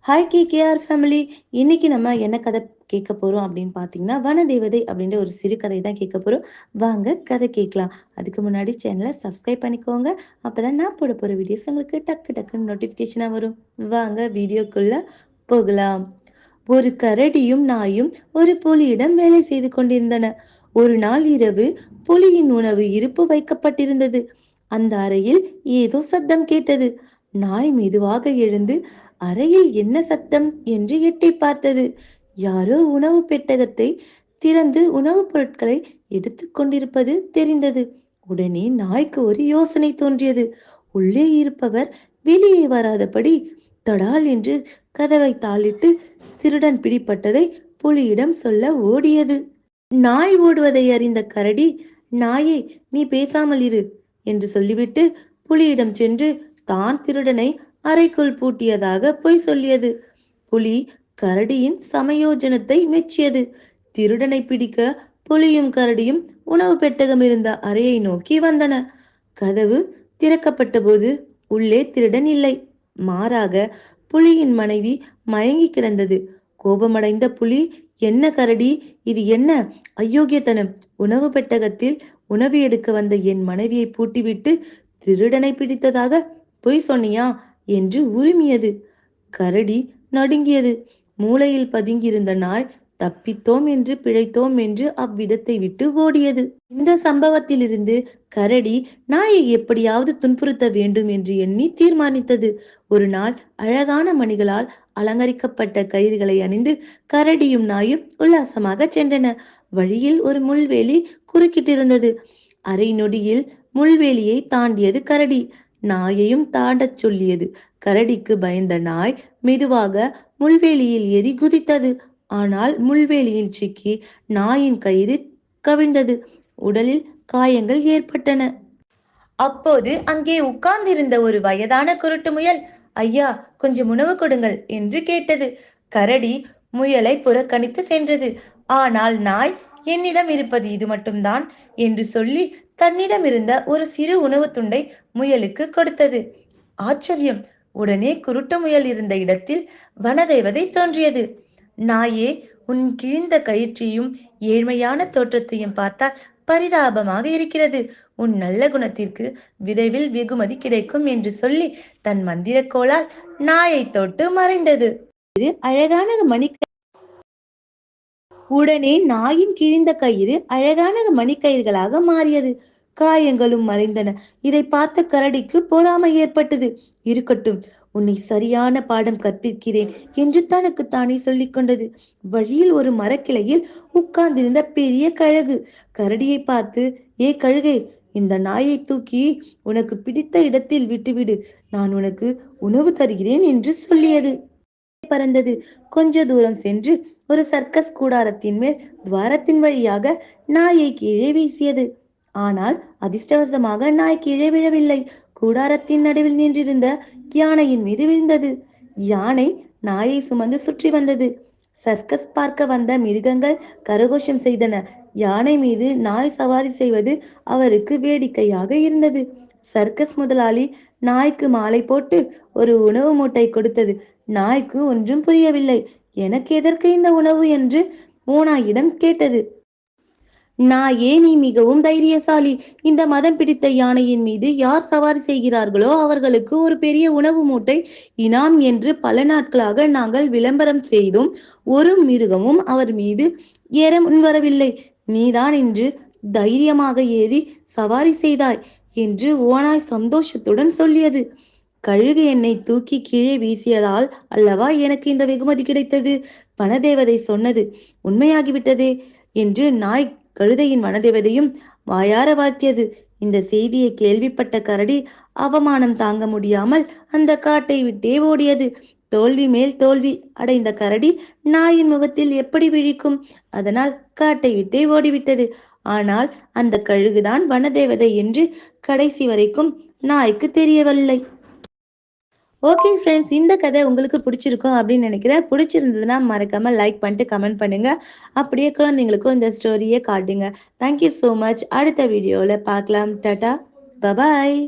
Hi KKR family. இன்னைக்கு நம்ம என்ன கதை கேட்க போறோம் அப்படின்னு பார்த்தீங்கன்னா, வனதேவதை அப்படின்ற ஒரு சிறு கதை தான் கேட்க போறோம். வாங்க கதை கேட்கலாம். அதுக்கு முன்னாடி சேனலை சப்ஸ்கிரைப் பண்ணிக்கோங்க. அப்பதான் நான் போட போற வீடியோஸ் உங்களுக்கு டக்கு டக்குன்னு நோட்டிஃபிகேஷனா வரும். வாங்க வீடியோக்குள்ள போகலாம். ஒரு கரடியும் நாயும் ஒரு புலியிடம் வேலை செய்து கொண்டிருந்தன. ஒரு நாள் இரவு புலியின் உணவு இருப்பு வைக்கப்பட்டிருந்தது. அந்த அறையில் ஏதோ சத்தம் கேட்டது. நாய் மெதுவாக எழுந்து அறையில் என்ன சத்தம் என்று எட்டி பார்த்தது. யாரோ உணவு பெட்டகத்தை திறந்து உணவுப் பொருட்களை எடுத்துக் கொண்டிருப்பது தெரிந்தது. உடனே நாய்க்கு ஒரு யோசனை தோன்றியது. உள்ளே இருப்பவர் வெளியே வராதபடி தடால் என்று கதவை தாளிட்டு திருடன் பிடிப்பட்டதை புலியிடம் சொல்ல ஓடியது. நாய் ஓடுவதை அறிந்த கரடி, நாயே, நீ பேசாமல் இரு என்று சொல்லிவிட்டு புலியிடம் சென்று தான் திருடனை அறைக்குள் பூட்டியதாக பொய் சொல்லியது. புலி கரடியின் சமயோஜனத்தை மெச்சியது. திருடனை பிடிக்க புலியும் கரடியும் உணவு பெட்டகம் இருந்த அறையை நோக்கி வந்தன. கதவு திறக்கப்பட்ட போது உள்ளே திருடன் இல்லை. மாறாக புலியின் மனைவி மயங்கி கிடந்தது. கோபமடைந்த புலி, என்ன கரடி, இது என்ன அயோக்கியத்தனம்! உணவு பெட்டகத்தில் உணவு எடுக்க வந்த என் மனைவியை பூட்டிவிட்டு திருடனை பிடித்ததாக பொய் சொன்னியா என்று உரிமியது. கரடி நடுங்கியது. மூளையில் பதுங்கியிருந்த நாய் தப்பித்தோம் என்று பிழைத்தோம் என்று அவ்விடத்தை விட்டு ஓடியது. இந்த சம்பவத்திலிருந்து கரடி நாயை எப்படியாவது துன்புறுத்த வேண்டும் என்று எண்ணி தீர்மானித்தது. ஒரு நாள் அழகான மணிகளால் அலங்கரிக்கப்பட்ட கயிறுகளை அணிந்து கரடியும் நாயும் உல்லாசமாக சென்றன. வழியில் ஒரு முள்வேலி குறுக்கிட்டிருந்தது. அரை நொடியில் முள்வேலியை தாண்டியது கரடி. நாயையும் தாண்டச் சொல்லியது. கரடிக்கு பயந்த நாய் மெதுவாக முள்வேலியில் ஏறி குதித்தது. ஆனால் முள்வேலியில் சிக்கி நாயின் கயிறு கவிழ்ந்தது. உடலில் காயங்கள் ஏற்பட்டன. அப்போது அங்கே உட்கார்ந்திருந்த ஒரு வயதான குருட்டு முயல், ஐயா, கொஞ்சம் உணவு கொடுங்கள் என்று கேட்டது. கரடி முயலை புறக்கணித்து சென்றது. ஆனால் நாய், என்னிடம் இருப்பது இது மட்டும்தான் என்று சொல்லி தன்னிடம் இருந்த ஒரு சிறு உணவு துண்டை முயலுக்கு கொடுத்தது. ஆச்சரியம்! உடனே குருட்டு முயல் இருந்த இடத்தில் வனதேவதை தோன்றியது. நாயே, உன் கிழிந்த கயிற்றையும் ஏழ்மையான தோற்றத்தையும் பார்த்தால் பரிதாபமாக இருக்கிறது. உன் நல்ல குணத்திற்கு விரைவில் வெகுமதி கிடைக்கும் என்று சொல்லி தன் மந்திரக்கோளால் நாயை தொட்டு மறைந்தது. இது அழகான உடனே நாயின் கிழிந்த கயிறு அழகான மணிக்கயிர்களாக மாறியது. காயங்களும் மறைந்தன. இதை பார்த்த கரடிக்கு பொறாமை ஏற்பட்டது. இருக்கட்டும், உன்னை சரியான பாடம் கற்பிக்கிறேன் என்று தனக்கு தானே சொல்லிக் கொண்டது. வழியில் ஒரு மரக்கிளையில் உட்கார்ந்திருந்த பெரிய கழுகு கரடியை பார்த்து, ஏ கழுகே, இந்த நாயை தூக்கி உனக்கு பிடித்த இடத்தில் விட்டுவிடு, நான் உனக்கு உணவு தருகிறேன் என்று சொல்லியது. பறந்தது. கொஞ்ச தூரம் சென்று ஒரு சர்க்கஸ் கூடாரத்தின் மேல் துவாரத்தின் வழியாக நாயை கீழே வீசியது. ஆனால் அதிர்ஷ்டவசமாக நாய் கீழே விழவில்லை. கூடாரத்தின் நடுவில் நின்றிருந்த யானையின் மீது விழுந்தது. யானை நாயை சுமந்து சுற்றி வந்தது. சர்க்கஸ் பார்க்க வந்த மிருகங்கள் கரகோஷம் செய்தன. யானை மீது நாய் சவாரி செய்வது அவருக்கு வேடிக்கையாக இருந்தது. சர்க்கஸ் முதலாளி நாய்க்கு மாலை போட்டு ஒரு உணவு மூட்டை கொடுத்தது. நாய்க்கு ஒன்றும் புரியவில்லை. எனக்கு எதற்கு இந்த உணவு என்று ஓநாயிடம் கேட்டது. நாயே, நீ மிகவும் தைரியசாலி. இந்த மதம் பிடித்த யானையின் மீது யார் சவாரி செய்கிறார்களோ அவர்களுக்கு ஒரு பெரிய உணவு மூட்டை இனாம் என்று பல நாட்களாக நாங்கள் விளம்பரம் செய்தும் ஒரு மிருகமும் அவர் மீது ஏற முன்வரவில்லை. நீதான் இன்று தைரியமாக ஏறி சவாரி செய்தாய் என்று ஓநாய் சந்தோஷத்துடன் சொல்லியது. கழுகு என்னை தூக்கி கீழே வீசியதால் அல்லவா எனக்கு இந்த வெகுமதி கிடைத்தது. வனதேவதை சொன்னது உண்மையாகிவிட்டதே என்று நாய் கழுதையின் வனதேவதையும் வாயார வாழ்த்தியது. இந்த செய்தியை கேள்விப்பட்ட கரடி அவமானம் தாங்க முடியாமல் அந்த காட்டை விட்டே ஓடியது. தோல்வி மேல் தோல்வி அடைந்த கரடி நாயின் முகத்தில் எப்படி விழிக்கும்? அதனால் காட்டை விட்டே ஓடிவிட்டது. ஆனால் அந்த கழுகுதான் வனதேவதை என்று கடைசி வரைக்கும் நாய்க்கு தெரியவில்லை. ஓகே ஃப்ரெண்ட்ஸ், இந்த கதை உங்களுக்கு பிடிச்சிருக்கும் அப்படின்னு நினைக்கிறேன். பிடிச்சிருந்ததுன்னா மறக்காம லைக் பண்ணிட்டு கமெண்ட் பண்ணுங்க. அப்படியே குழந்தைங்களுக்கும் இந்த ஸ்டோரியை காட்டுங்க. Thank you so much. அடுத்த வீடியோவில் பார்க்கலாம். டாடா, பபாய்.